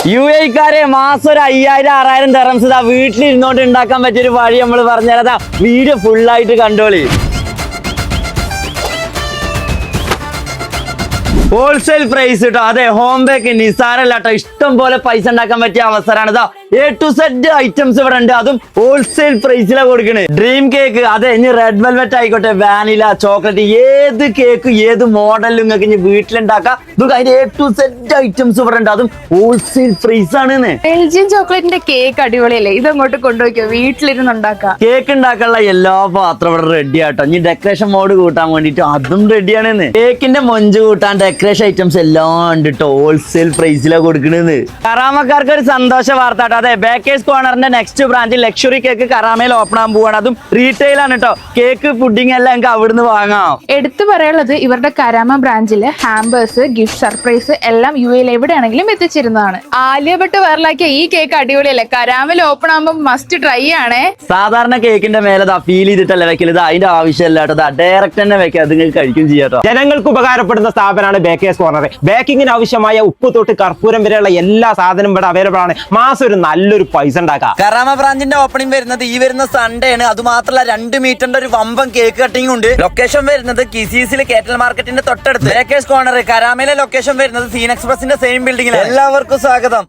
UAE-ക്കാരെ മാസം ഒരു 5000-6000 ദിർഹംസ് ഇതാ വീട്ടിലിരുന്നോണ്ട് ഉണ്ടാക്കാൻ പറ്റിയൊരു വഴി നമ്മൾ പറഞ്ഞാലതാ വീഡിയോ ഫുള്ളായിട്ട് കണ്ടോളി. ഹോൾസെയിൽ പ്രൈസ് കേട്ടോ. അതെ, ഹോം ബേക്ക് നിസാരല്ല കേട്ടോ. ഇഷ്ടം പോലെ പൈസ ഉണ്ടാക്കാൻ പറ്റിയ അവസരമാണ്. ഇതാ A to Z ഐറ്റംസ് ഇവിടെ ഉണ്ട്. അതും ഹോൾസെയിൽ പ്രൈസിലാണ് കൊടുക്കണേ. ഡ്രീം കേക്ക്, അതെ, ഇനി റെഡ് വെൽവെറ്റ് ആയിക്കോട്ടെ, വാനില, ചോക്ലേറ്റ്, ഏത് കേക്ക് ഏത് മോഡലും നിങ്ങൾക്ക് ഇനി വീട്ടിലുണ്ടാക്കാം. ഇതൊക്കെ അതിന്റെ A to Z ഐറ്റംസ് ഇവിടെ ഉണ്ട്. അതും ഹോൾസെയിൽ പ്രൈസ് ആണ്. ബെൽജിയൻ ചോക്ലേറ്റിന്റെ കേക്ക് അടിപൊളിയല്ലേ? ഇതങ്ങോട്ട് കൊണ്ടുപോയിക്കോ, വീട്ടിലിരുന്ന് ഉണ്ടാക്കാം. കേക്ക് ഉണ്ടാക്കാനുള്ള എല്ലാ പാത്രം ഇവിടെ റെഡി ആട്ടോ. ഇനി ഡെക്കറേഷൻ മോഡ് കൂട്ടാൻ വേണ്ടിട്ട് അതും റെഡിയാണ്. കേക്കിന്റെ മൊഞ്ച് കൂട്ടാൻ ഡെക്കറേഷൻ ഐറ്റംസ് എല്ലാം ഉണ്ട് കേട്ടോ. ഹോൾസെയിൽ പ്രൈസിലാണ് കൊടുക്കണെന്ന്. കറാമക്കാർക്ക് ഒരു സന്തോഷ വാർത്ത കേട്ടോ. അതെ, ബേക്കേഴ്സ് കോർണറിന്റെ നെക്സ്റ്റ് ബ്രാഞ്ച് ലക്ഷറി കേക്ക് കറാമയിൽ ഓപ്പൺ ആകാൻ പോവാണ്. അതും റീറ്റെയിൽ ആണ് കേട്ടോ. കേക്ക് പുഡിംഗ് എല്ലാം നമുക്ക് അവിടുന്ന് വാങ്ങാം. എടുത്തു പറയാനുള്ളത്, ഇവരുടെ കരാമ ബ്രാഞ്ചില് ഹാമ്പേഴ്സ്, ഗിഫ്റ്റ് സർപ്രൈസ് എല്ലാം UAE എവിടെയാണെങ്കിലും എത്തിച്ചിരുന്നതാണ്. ആലിയ ഭട്ട് വൈറലാക്കിയ ഈ കേക്ക് അടിപൊളിയല്ലേ? കരാമയിൽ ഓപ്പൺ ആകുമ്പോൾ മസ്റ്റ് ട്രൈ ആണേ. സാധാരണ കേക്കിന്റെ മേലെ ഫീൽ ചെയ്തിട്ടല്ല വെക്കല്. അതിന്റെ ആവശ്യമില്ല കേട്ടോ. ഡയറക്റ്റ് തന്നെ വെക്കാം. അത് നിങ്ങൾക്ക് കഴിക്കും ചെയ്യാട്ടോ. ജനങ്ങൾക്ക് ഉപകാരപ്പെടുന്ന സ്ഥാപനമാണ് ബേക്കേഴ്സ് കോർണർ. ബേക്കിങ്ങിന് ആവശ്യമായ ഉപ്പ് തൊട്ട് കർപ്പൂരം വരെയുള്ള എല്ലാ സാധനവും ഇവിടെ അവൈലബിൾ ആണ്. മാസം ഒരു നല്ലൊരു പൈസ ഉണ്ടാക്കാം. കറാമ ബ്രാഞ്ചിന്റെ ഓപ്പണിംഗ് വരുന്നത് ഈ വരുന്ന സൺഡേ ആണ്. അത് മാത്രമല്ല 2 മീറ്ററിന്റെ ഒരു വമ്പൻ കേക്ക് കട്ടിംഗ് ഉണ്ട്. ലൊക്കേഷൻ വരുന്നത് കിസീസിലെ കേറ്റൽ മാർക്കറ്റിന്റെ തൊട്ടടുത്ത്. ബേക്കേഴ്സ് കോർണർ കരാമയിലെ ലൊക്കേഷൻ വരുന്നത് സീൻ എക്സ്പ്രസിന്റെ സെയിം ബിൽഡിംഗിൽ. എല്ലാവർക്കും സ്വാഗതം.